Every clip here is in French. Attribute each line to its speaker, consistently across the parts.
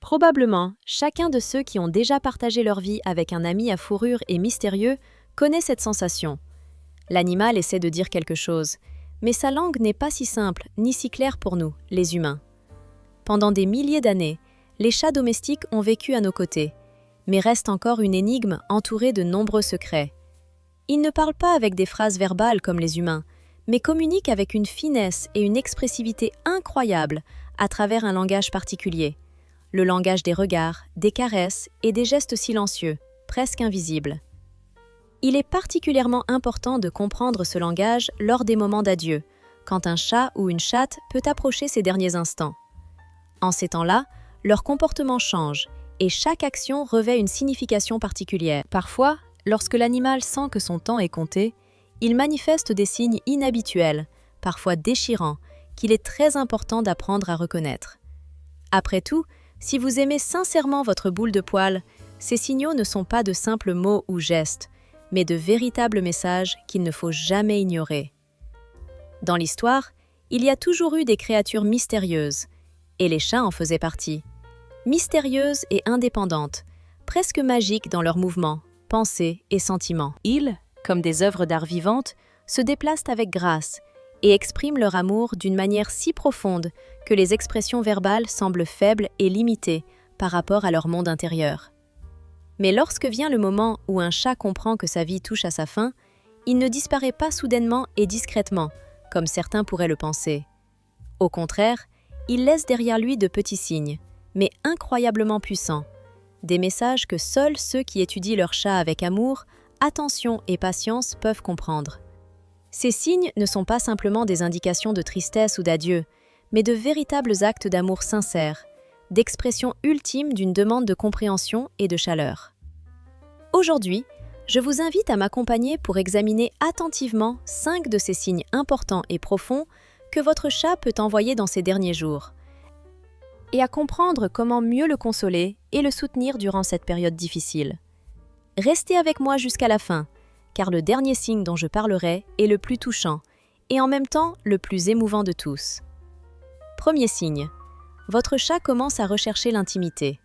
Speaker 1: Probablement, chacun de ceux qui ont déjà partagé leur vie avec un ami à fourrure et mystérieux connaît cette sensation. L'animal essaie de dire quelque chose, mais sa langue n'est pas si simple ni si claire pour nous, les humains. Pendant des milliers d'années, les chats domestiques ont vécu à nos côtés, mais restent encore une énigme entourée de nombreux secrets. Ils ne parlent pas avec des phrases verbales comme les humains, mais communiquent avec une finesse et une expressivité incroyables à travers un langage particulier. Le langage des regards, des caresses et des gestes silencieux, presque invisibles. Il est particulièrement important de comprendre ce langage lors des moments d'adieu, quand un chat ou une chatte peut approcher ses derniers instants. En ces temps-là, leur comportement change et chaque action revêt une signification particulière. Parfois, lorsque l'animal sent que son temps est compté, il manifeste des signes inhabituels, parfois déchirants, qu'il est très important d'apprendre à reconnaître. Après tout, si vous aimez sincèrement votre boule de poil, ces signaux ne sont pas de simples mots ou gestes, mais de véritables messages qu'il ne faut jamais ignorer. Dans l'histoire, il y a toujours eu des créatures mystérieuses, et les chats en faisaient partie. Mystérieuses et indépendantes, presque magiques dans leurs mouvements, pensées et sentiments. Ils, comme des œuvres d'art vivantes, se déplacent avec grâce et expriment leur amour d'une manière si profonde que les expressions verbales semblent faibles et limitées par rapport à leur monde intérieur. Mais lorsque vient le moment où un chat comprend que sa vie touche à sa fin, il ne disparaît pas soudainement et discrètement, comme certains pourraient le penser. Au contraire, il laisse derrière lui de petits signes, mais incroyablement puissants, des messages que seuls ceux qui étudient leur chat avec amour, attention et patience peuvent comprendre. Ces signes ne sont pas simplement des indications de tristesse ou d'adieu, mais de véritables actes d'amour sincère, d'expression ultime d'une demande de compréhension et de chaleur. Aujourd'hui, je vous invite à m'accompagner pour examiner attentivement 5 de ces signes importants et profonds que votre chat peut envoyer dans ces derniers jours, et à comprendre comment mieux le consoler et le soutenir durant cette période difficile. Restez avec moi jusqu'à la fin, car le dernier signe dont je parlerai est le plus touchant et en même temps le plus émouvant de tous. Premier signe, votre chat commence à rechercher l'intimité.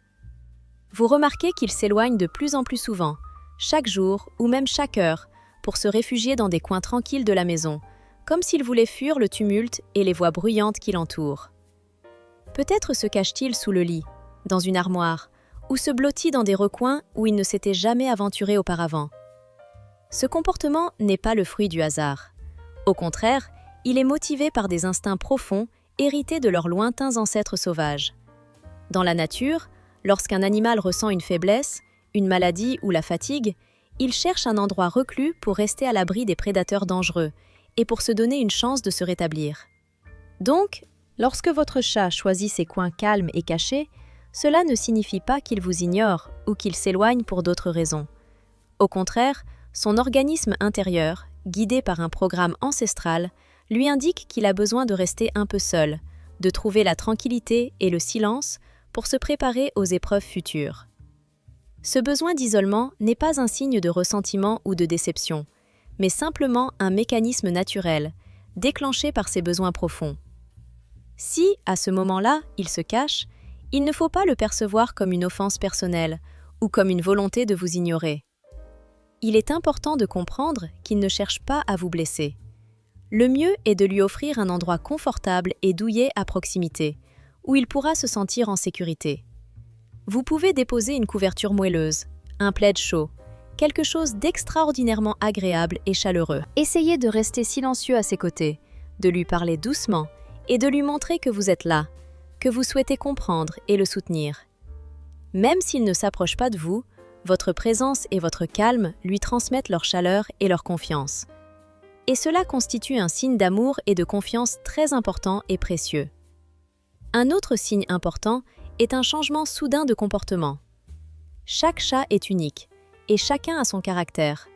Speaker 1: Vous remarquez qu'il s'éloigne de plus en plus souvent, chaque jour ou même chaque heure, pour se réfugier dans des coins tranquilles de la maison, comme s'il voulait fuir le tumulte et les voix bruyantes qui l'entourent. Peut-être se cache-t-il sous le lit, dans une armoire, ou se blottit dans des recoins où il ne s'était jamais aventuré auparavant. Ce comportement n'est pas le fruit du hasard. Au contraire, il est motivé par des instincts profonds hérités de leurs lointains ancêtres sauvages. Dans la nature, lorsqu'un animal ressent une faiblesse, une maladie ou la fatigue, il cherche un endroit reclus pour rester à l'abri des prédateurs dangereux et pour se donner une chance de se rétablir. Donc, lorsque votre chat choisit ces coins calmes et cachés, cela ne signifie pas qu'il vous ignore ou qu'il s'éloigne pour d'autres raisons. Au contraire, son organisme intérieur, guidé par un programme ancestral, lui indique qu'il a besoin de rester un peu seul, de trouver la tranquillité et le silence pour se préparer aux épreuves futures. Ce besoin d'isolement n'est pas un signe de ressentiment ou de déception, mais simplement un mécanisme naturel, déclenché par ses besoins profonds. Si, à ce moment-là, il se cache, il ne faut pas le percevoir comme une offense personnelle ou comme une volonté de vous ignorer. Il est important de comprendre qu'il ne cherche pas à vous blesser. Le mieux est de lui offrir un endroit confortable et douillet à proximité, où il pourra se sentir en sécurité. Vous pouvez déposer une couverture moelleuse, un plaid chaud, quelque chose d'extraordinairement agréable et chaleureux. Essayez de rester silencieux à ses côtés, de lui parler doucement et de lui montrer que vous êtes là, que vous souhaitez comprendre et le soutenir. Même s'il ne s'approche pas de vous, votre présence et votre calme lui transmettent leur chaleur et leur confiance. Et cela constitue un signe d'amour et de confiance très important et précieux. Un autre signe important est un changement soudain de comportement. Chaque chat est unique, et chacun a son caractère.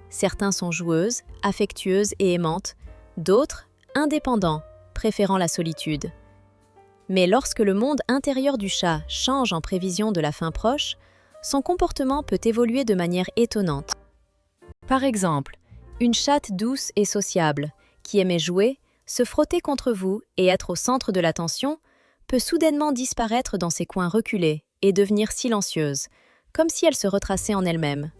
Speaker 1: Certains sont joueuses, affectueuses et aimantes, d'autres, indépendants, préférant la solitude. Mais lorsque le monde intérieur du chat change en prévision de la fin proche, son comportement peut évoluer de manière étonnante. Par exemple, une chatte douce et sociable, qui aimait jouer, se frotter contre vous et être au centre de l'attention, peut soudainement disparaître dans ses coins reculés et devenir silencieuse, comme si elle se retraçait en elle-même.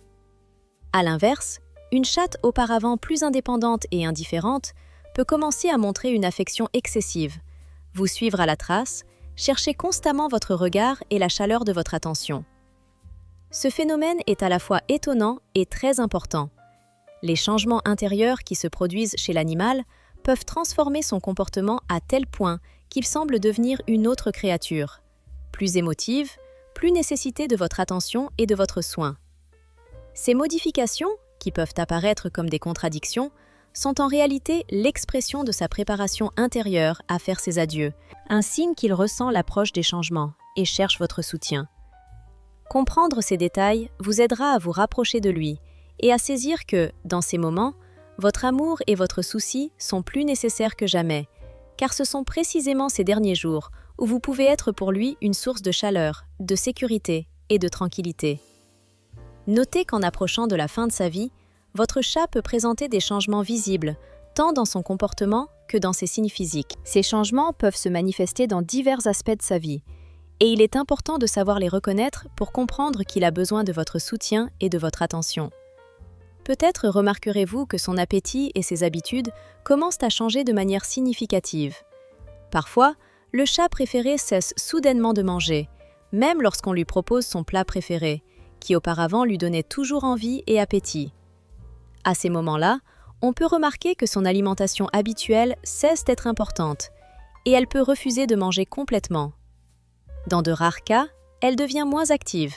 Speaker 1: À l'inverse, une chatte auparavant plus indépendante et indifférente peut commencer à montrer une affection excessive, vous suivre à la trace, chercher constamment votre regard et la chaleur de votre attention. Ce phénomène est à la fois étonnant et très important. Les changements intérieurs qui se produisent chez l'animal peuvent transformer son comportement à tel point qu'il semble devenir une autre créature, plus émotive, plus nécessitée de votre attention et de votre soin. Ces modifications, qui peuvent apparaître comme des contradictions, sont en réalité l'expression de sa préparation intérieure à faire ses adieux, un signe qu'il ressent l'approche des changements et cherche votre soutien. Comprendre ces détails vous aidera à vous rapprocher de lui et à saisir que, dans ces moments, votre amour et votre souci sont plus nécessaires que jamais, car ce sont précisément ces derniers jours où vous pouvez être pour lui une source de chaleur, de sécurité et de tranquillité. Notez qu'en approchant de la fin de sa vie, votre chat peut présenter des changements visibles, tant dans son comportement que dans ses signes physiques. Ces changements peuvent se manifester dans divers aspects de sa vie, et il est important de savoir les reconnaître pour comprendre qu'il a besoin de votre soutien et de votre attention. Peut-être remarquerez-vous que son appétit et ses habitudes commencent à changer de manière significative. Parfois, le chat préféré cesse soudainement de manger, même lorsqu'on lui propose son plat préféré, qui auparavant lui donnait toujours envie et appétit. À ces moments-là, on peut remarquer que son alimentation habituelle cesse d'être importante, et elle peut refuser de manger complètement. Dans de rares cas, elle devient moins active.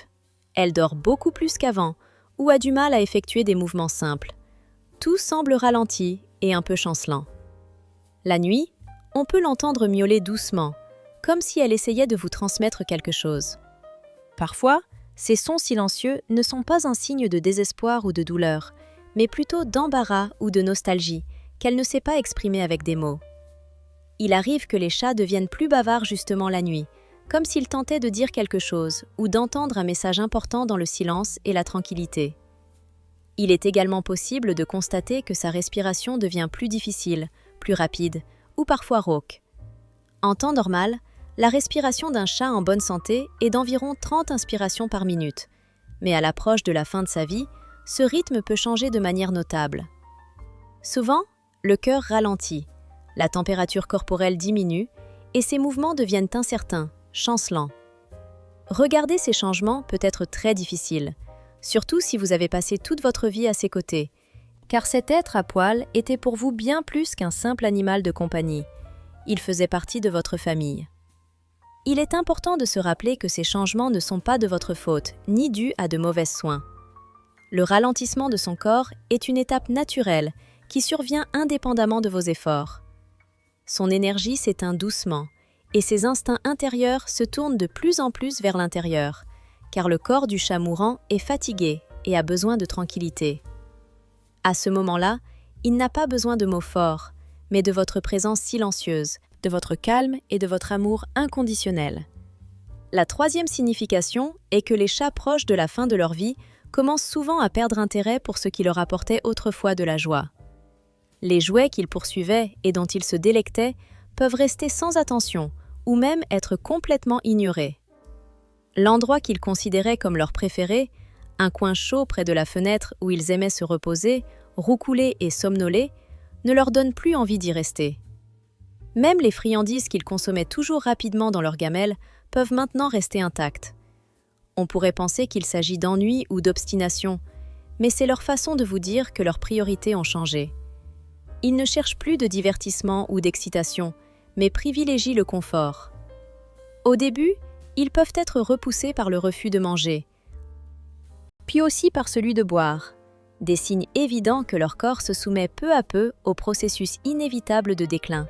Speaker 1: Elle dort beaucoup plus qu'avant, ou a du mal à effectuer des mouvements simples. Tout semble ralenti et un peu chancelant. La nuit, on peut l'entendre miauler doucement, comme si elle essayait de vous transmettre quelque chose. Parfois, ces sons silencieux ne sont pas un signe de désespoir ou de douleur, mais plutôt d'embarras ou de nostalgie, qu'elle ne sait pas exprimer avec des mots. Il arrive que les chats deviennent plus bavards justement la nuit, comme s'ils tentaient de dire quelque chose ou d'entendre un message important dans le silence et la tranquillité. Il est également possible de constater que sa respiration devient plus difficile, plus rapide ou parfois rauque. En temps normal, la respiration d'un chat en bonne santé est d'environ 30 inspirations par minute, mais à l'approche de la fin de sa vie, ce rythme peut changer de manière notable. Souvent, le cœur ralentit, la température corporelle diminue et ses mouvements deviennent incertains, chancelants. Regarder ces changements peut être très difficile, surtout si vous avez passé toute votre vie à ses côtés, car cet être à poil était pour vous bien plus qu'un simple animal de compagnie. Il faisait partie de votre famille. Il est important de se rappeler que ces changements ne sont pas de votre faute, ni dus à de mauvais soins. Le ralentissement de son corps est une étape naturelle qui survient indépendamment de vos efforts. Son énergie s'éteint doucement, et ses instincts intérieurs se tournent de plus en plus vers l'intérieur, car le corps du chat mourant est fatigué et a besoin de tranquillité. À ce moment-là, il n'a pas besoin de mots forts, mais de votre présence silencieuse, de votre calme et de votre amour inconditionnel. La troisième signification est que les chats proches de la fin de leur vie commencent souvent à perdre intérêt pour ce qui leur apportait autrefois de la joie. Les jouets qu'ils poursuivaient et dont ils se délectaient peuvent rester sans attention ou même être complètement ignorés. L'endroit qu'ils considéraient comme leur préféré, un coin chaud près de la fenêtre où ils aimaient se reposer, roucouler et somnoler, ne leur donne plus envie d'y rester. Même les friandises qu'ils consommaient toujours rapidement dans leur gamelle peuvent maintenant rester intactes. On pourrait penser qu'il s'agit d'ennui ou d'obstination, mais c'est leur façon de vous dire que leurs priorités ont changé. Ils ne cherchent plus de divertissement ou d'excitation, mais privilégient le confort. Au début, ils peuvent être repoussés par le refus de manger, puis aussi par celui de boire, des signes évidents que leur corps se soumet peu à peu au processus inévitable de déclin.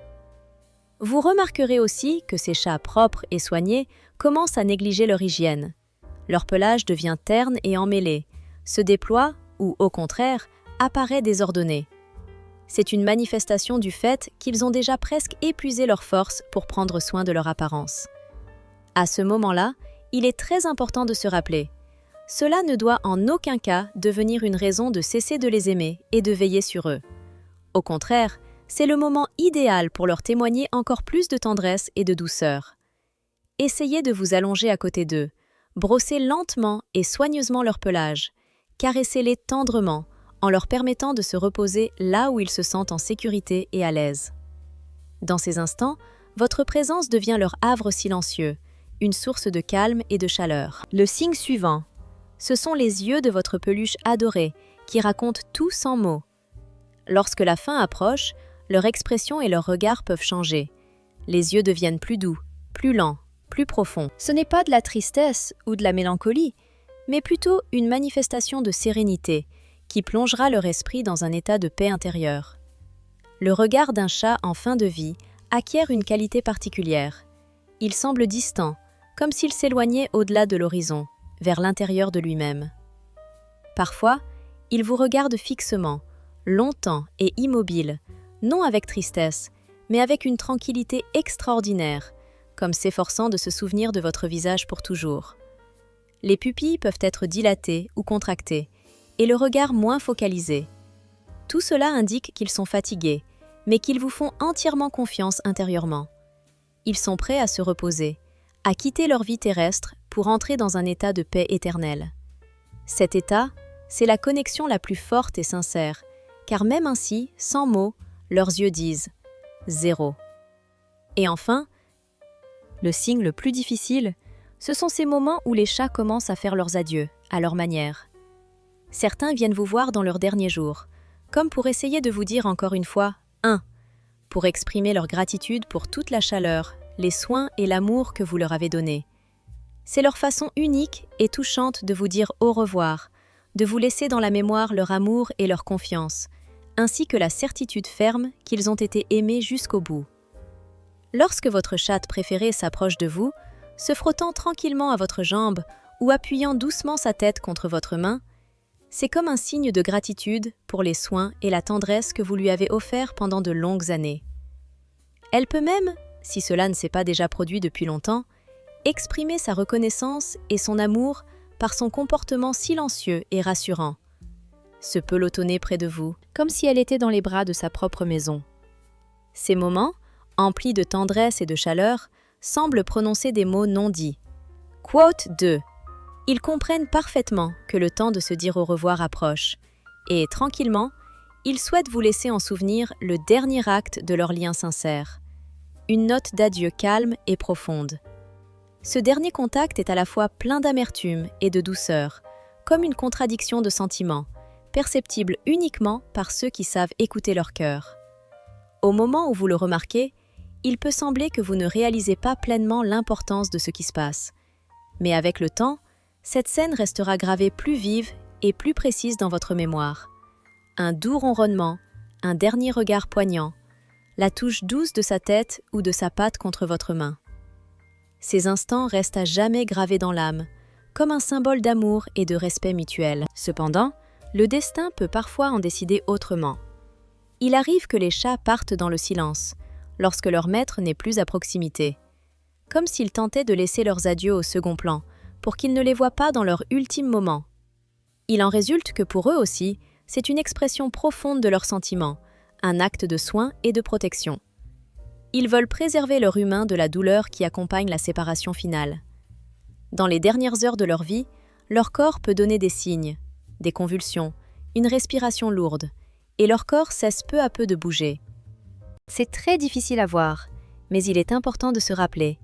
Speaker 1: Vous remarquerez aussi que ces chats propres et soignés commencent à négliger leur hygiène. Leur pelage devient terne et emmêlé, se déploie ou, au contraire, apparaît désordonné. C'est une manifestation du fait qu'ils ont déjà presque épuisé leurs forces pour prendre soin de leur apparence. À ce moment-là, il est très important de se rappeler. Cela ne doit en aucun cas devenir une raison de cesser de les aimer et de veiller sur eux. Au contraire, c'est le moment idéal pour leur témoigner encore plus de tendresse et de douceur. Essayez de vous allonger à côté d'eux, Brossez lentement et soigneusement leur pelage. Caressez-les tendrement en leur permettant de se reposer là où ils se sentent en sécurité et à l'aise. Dans ces instants, votre présence devient leur havre silencieux, une source de calme et de chaleur. Le signe suivant, ce sont les yeux de votre peluche adorée qui racontent tout sans mots. Lorsque la fin approche, leur expression et leur regard peuvent changer. Les yeux deviennent plus doux, plus lents, plus profonds. Ce n'est pas de la tristesse ou de la mélancolie, mais plutôt une manifestation de sérénité qui plongera leur esprit dans un état de paix intérieure. Le regard d'un chat en fin de vie acquiert une qualité particulière. Il semble distant, comme s'il s'éloignait au-delà de l'horizon, vers l'intérieur de lui-même. Parfois, il vous regarde fixement, longtemps et immobile, non avec tristesse, mais avec une tranquillité extraordinaire, comme s'efforçant de se souvenir de votre visage pour toujours. Les pupilles peuvent être dilatées ou contractées, et le regard moins focalisé. Tout cela indique qu'ils sont fatigués, mais qu'ils vous font entièrement confiance intérieurement. Ils sont prêts à se reposer, à quitter leur vie terrestre pour entrer dans un état de paix éternelle. Cet état, c'est la connexion la plus forte et sincère, car même ainsi, sans mots, leurs yeux disent « zéro ». Et enfin, le signe le plus difficile, ce sont ces moments où les chats commencent à faire leurs adieux, à leur manière. Certains viennent vous voir dans leurs derniers jours, comme pour essayer de vous dire encore une fois « un », pour exprimer leur gratitude pour toute la chaleur, les soins et l'amour que vous leur avez donnés. C'est leur façon unique et touchante de vous dire au revoir, de vous laisser dans la mémoire leur amour et leur confiance, ainsi que la certitude ferme qu'ils ont été aimés jusqu'au bout. Lorsque votre chatte préférée s'approche de vous, se frottant tranquillement à votre jambe ou appuyant doucement sa tête contre votre main, c'est comme un signe de gratitude pour les soins et la tendresse que vous lui avez offerts pendant de longues années. Elle peut même, si cela ne s'est pas déjà produit depuis longtemps, exprimer sa reconnaissance et son amour par son comportement silencieux et rassurant. Se pelotonner près de vous, comme si elle était dans les bras de sa propre maison. Ces moments, emplis de tendresse et de chaleur, semblent prononcer des mots non dits. Quote 2. Ils comprennent parfaitement que le temps de se dire au revoir approche, et, tranquillement, ils souhaitent vous laisser en souvenir le dernier acte de leur lien sincère. Une note d'adieu calme et profonde. Ce dernier contact est à la fois plein d'amertume et de douceur, comme une contradiction de sentiments, perceptible uniquement par ceux qui savent écouter leur cœur. Au moment où vous le remarquez, il peut sembler que vous ne réalisez pas pleinement l'importance de ce qui se passe. Mais avec le temps, cette scène restera gravée plus vive et plus précise dans votre mémoire. Un doux ronronnement, un dernier regard poignant, la touche douce de sa tête ou de sa patte contre votre main. Ces instants restent à jamais gravés dans l'âme, comme un symbole d'amour et de respect mutuel. Cependant, le destin peut parfois en décider autrement. Il arrive que les chats partent dans le silence, lorsque leur maître n'est plus à proximité, comme s'ils tentaient de laisser leurs adieux au second plan, pour qu'ils ne les voient pas dans leur ultime moment. Il en résulte que pour eux aussi, c'est une expression profonde de leurs sentiments, un acte de soin et de protection. Ils veulent préserver leur humain de la douleur qui accompagne la séparation finale. Dans les dernières heures de leur vie, leur corps peut donner des signes, des convulsions, une respiration lourde, et leur corps cesse peu à peu de bouger. C'est très difficile à voir, mais il est important de se rappeler,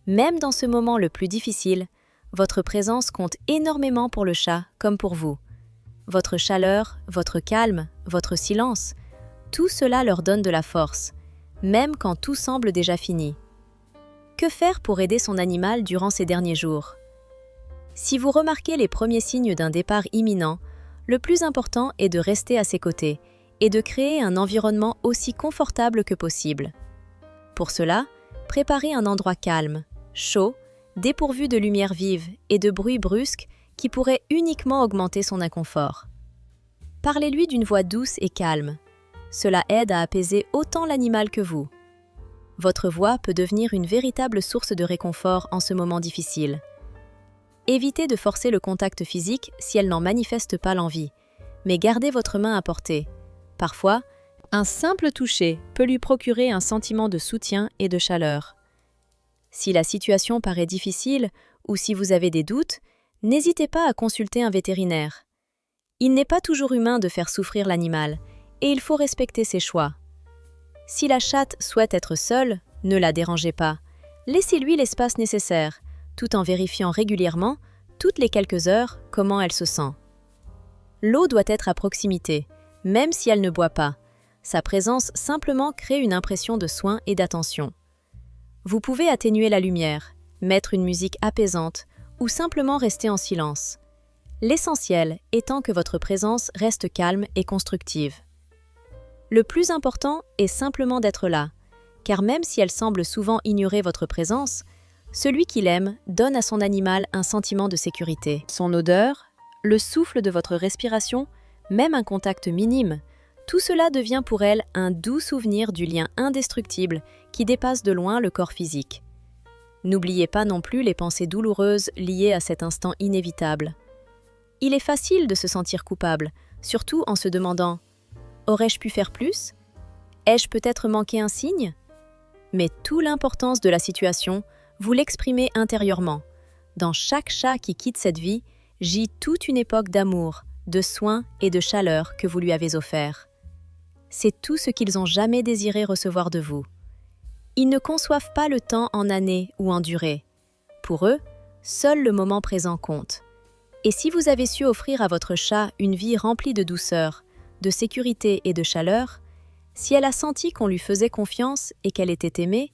Speaker 1: même dans ce moment le plus difficile, votre présence compte énormément pour le chat comme pour vous. Votre chaleur, votre calme, votre silence, tout cela leur donne de la force, même quand tout semble déjà fini. Que faire pour aider son animal durant ces derniers jours? Si vous remarquez les premiers signes d'un départ imminent, le plus important est de rester à ses côtés et de créer un environnement aussi confortable que possible. Pour cela, préparez un endroit calme, chaud, dépourvu de lumière vive et de bruits brusques qui pourraient uniquement augmenter son inconfort. Parlez-lui d'une voix douce et calme. Cela aide à apaiser autant l'animal que vous. Votre voix peut devenir une véritable source de réconfort en ce moment difficile. Évitez de forcer le contact physique si elle n'en manifeste pas l'envie, mais gardez votre main à portée. Parfois, un simple toucher peut lui procurer un sentiment de soutien et de chaleur. Si la situation paraît difficile ou si vous avez des doutes, n'hésitez pas à consulter un vétérinaire. Il n'est pas toujours humain de faire souffrir l'animal, et il faut respecter ses choix. Si la chatte souhaite être seule, ne la dérangez pas. Laissez-lui l'espace nécessaire, tout en vérifiant régulièrement, toutes les quelques heures, comment elle se sent. L'eau doit être à proximité, même si elle ne boit pas. Sa présence simplement crée une impression de soin et d'attention. Vous pouvez atténuer la lumière, mettre une musique apaisante ou simplement rester en silence. L'essentiel étant que votre présence reste calme et constructive. Le plus important est simplement d'être là, car même si elle semble souvent ignorer votre présence, celui qui l'aime donne à son animal un sentiment de sécurité. Son odeur, le souffle de votre respiration, même un contact minime, tout cela devient pour elle un doux souvenir du lien indestructible qui dépasse de loin le corps physique. N'oubliez pas non plus les pensées douloureuses liées à cet instant inévitable. Il est facile de se sentir coupable, surtout en se demandant « Aurais-je pu faire plus ? Ai-je peut-être manqué un signe ?» Mais toute l'importance de la situation, vous l'exprimez intérieurement. Dans chaque chat qui quitte cette vie, gît toute une époque d'amour, de soins et de chaleur que vous lui avez offert. C'est tout ce qu'ils ont jamais désiré recevoir de vous. Ils ne conçoivent pas le temps en années ou en durée. Pour eux, seul le moment présent compte. Et si vous avez su offrir à votre chat une vie remplie de douceur, de sécurité et de chaleur, si elle a senti qu'on lui faisait confiance et qu'elle était aimée,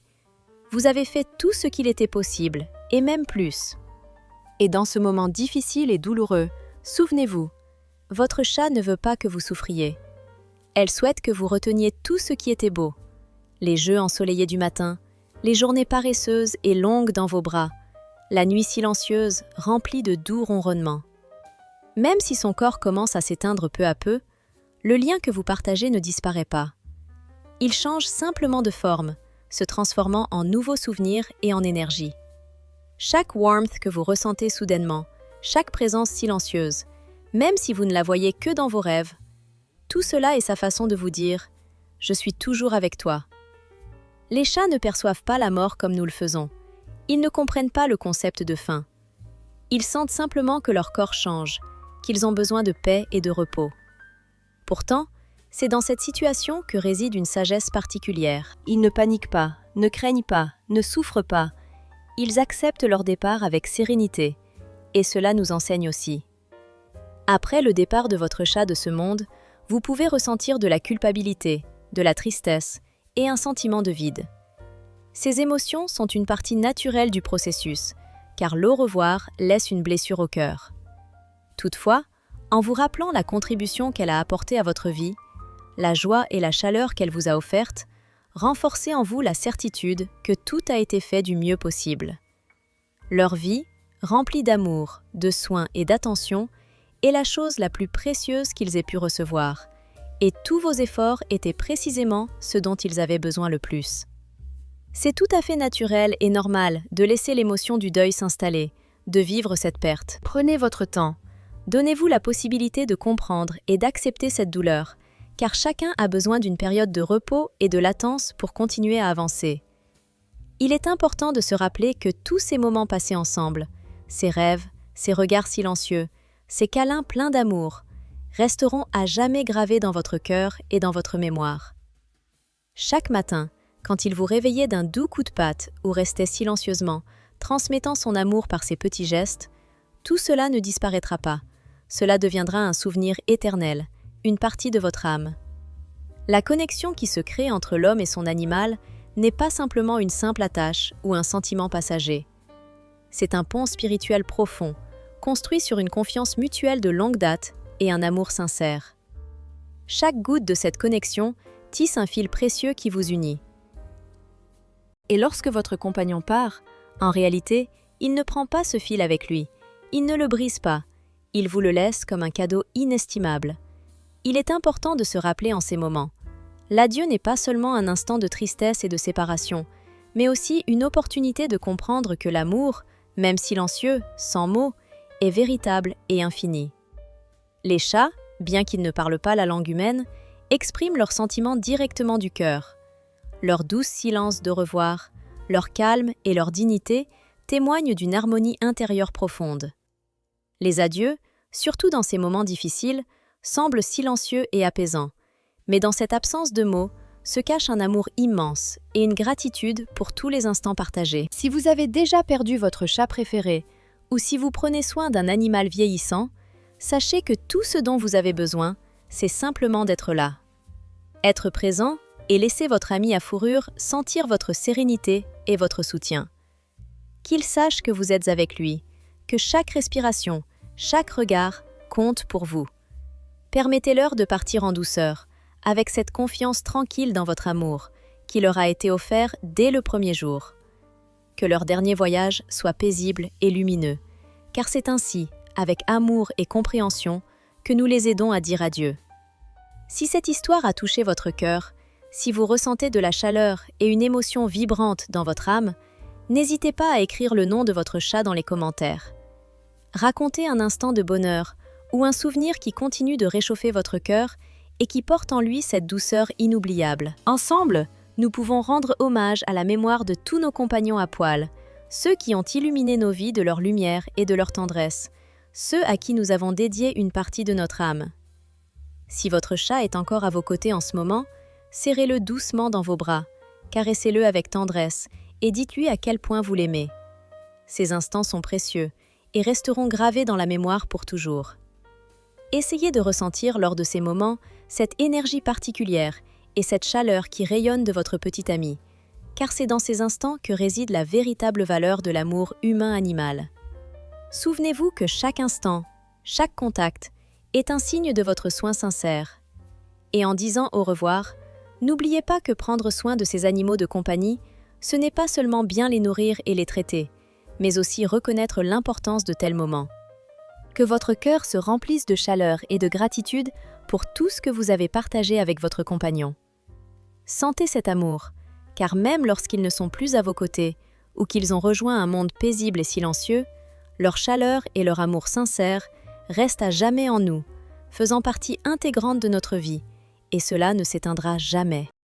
Speaker 1: vous avez fait tout ce qu'il était possible, et même plus. Et dans ce moment difficile et douloureux, souvenez-vous, votre chat ne veut pas que vous souffriez. Elle souhaite que vous reteniez tout ce qui était beau. Les jeux ensoleillés du matin, les journées paresseuses et longues dans vos bras, la nuit silencieuse remplie de doux ronronnements. Même si son corps commence à s'éteindre peu à peu, le lien que vous partagez ne disparaît pas. Il change simplement de forme, se transformant en nouveaux souvenirs et en énergie. Chaque warmth que vous ressentez soudainement, chaque présence silencieuse, même si vous ne la voyez que dans vos rêves, tout cela est sa façon de vous dire « Je suis toujours avec toi ». Les chats ne perçoivent pas la mort comme nous le faisons. Ils ne comprennent pas le concept de fin. Ils sentent simplement que leur corps change, qu'ils ont besoin de paix et de repos. Pourtant, c'est dans cette situation que réside une sagesse particulière. Ils ne paniquent pas, ne craignent pas, ne souffrent pas. Ils acceptent leur départ avec sérénité. Et cela nous enseigne aussi. Après le départ de votre chat de ce monde, vous pouvez ressentir de la culpabilité, de la tristesse et un sentiment de vide. Ces émotions sont une partie naturelle du processus, car l'au revoir laisse une blessure au cœur. Toutefois, en vous rappelant la contribution qu'elle a apportée à votre vie, la joie et la chaleur qu'elle vous a offertes, renforcez en vous la certitude que tout a été fait du mieux possible. Leur vie, remplie d'amour, de soins et d'attention, est la chose la plus précieuse qu'ils aient pu recevoir, et tous vos efforts étaient précisément ce dont ils avaient besoin le plus. C'est tout à fait naturel et normal de laisser l'émotion du deuil s'installer, de vivre cette perte. Prenez votre temps. Donnez-vous la possibilité de comprendre et d'accepter cette douleur, car chacun a besoin d'une période de repos et de latence pour continuer à avancer. Il est important de se rappeler que tous ces moments passés ensemble, ces rêves, ces regards silencieux, ces câlins pleins d'amour, resteront à jamais gravés dans votre cœur et dans votre mémoire. Chaque matin, quand il vous réveillait d'un doux coup de patte ou restait silencieusement, transmettant son amour par ses petits gestes, tout cela ne disparaîtra pas. Cela deviendra un souvenir éternel, une partie de votre âme. La connexion qui se crée entre l'homme et son animal n'est pas simplement une simple attache ou un sentiment passager. C'est un pont spirituel profond, construit sur une confiance mutuelle de longue date et un amour sincère. Chaque goutte de cette connexion tisse un fil précieux qui vous unit. Et lorsque votre compagnon part, en réalité, il ne prend pas ce fil avec lui. Il ne le brise pas. Il vous le laisse comme un cadeau inestimable. Il est important de se rappeler en ces moments. L'adieu n'est pas seulement un instant de tristesse et de séparation, mais aussi une opportunité de comprendre que l'amour, même silencieux, sans mots, est véritable et infini. Les chats, bien qu'ils ne parlent pas la langue humaine, expriment leurs sentiments directement du cœur. Leur douce silence de revoir, leur calme et leur dignité témoignent d'une harmonie intérieure profonde. Les adieux, surtout dans ces moments difficiles, semblent silencieux et apaisants, mais dans cette absence de mots se cache un amour immense et une gratitude pour tous les instants partagés. Si vous avez déjà perdu votre chat préféré, ou si vous prenez soin d'un animal vieillissant, sachez que tout ce dont vous avez besoin, c'est simplement d'être là. Être présent et laisser votre ami à fourrure sentir votre sérénité et votre soutien. Qu'il sache que vous êtes avec lui, que chaque respiration, chaque regard compte pour vous. Permettez-leur de partir en douceur, avec cette confiance tranquille dans votre amour, qui leur a été offert dès le premier jour. Que leur dernier voyage soit paisible et lumineux, car c'est ainsi, avec amour et compréhension, que nous les aidons à dire adieu. Si cette histoire a touché votre cœur, si vous ressentez de la chaleur et une émotion vibrante dans votre âme, n'hésitez pas à écrire le nom de votre chat dans les commentaires. Racontez un instant de bonheur ou un souvenir qui continue de réchauffer votre cœur et qui porte en lui cette douceur inoubliable. Ensemble, nous pouvons rendre hommage à la mémoire de tous nos compagnons à poil, ceux qui ont illuminé nos vies de leur lumière et de leur tendresse, ceux à qui nous avons dédié une partie de notre âme. Si votre chat est encore à vos côtés en ce moment, serrez-le doucement dans vos bras, caressez-le avec tendresse et dites-lui à quel point vous l'aimez. Ces instants sont précieux et resteront gravés dans la mémoire pour toujours. Essayez de ressentir lors de ces moments cette énergie particulière et cette chaleur qui rayonne de votre petit ami, car c'est dans ces instants que réside la véritable valeur de l'amour humain-animal. Souvenez-vous que chaque instant, chaque contact, est un signe de votre soin sincère. Et en disant au revoir, n'oubliez pas que prendre soin de ces animaux de compagnie, ce n'est pas seulement bien les nourrir et les traiter, mais aussi reconnaître l'importance de tels moments. Que votre cœur se remplisse de chaleur et de gratitude pour tout ce que vous avez partagé avec votre compagnon. Sentez cet amour, car même lorsqu'ils ne sont plus à vos côtés ou qu'ils ont rejoint un monde paisible et silencieux, leur chaleur et leur amour sincère restent à jamais en nous, faisant partie intégrante de notre vie, et cela ne s'éteindra jamais.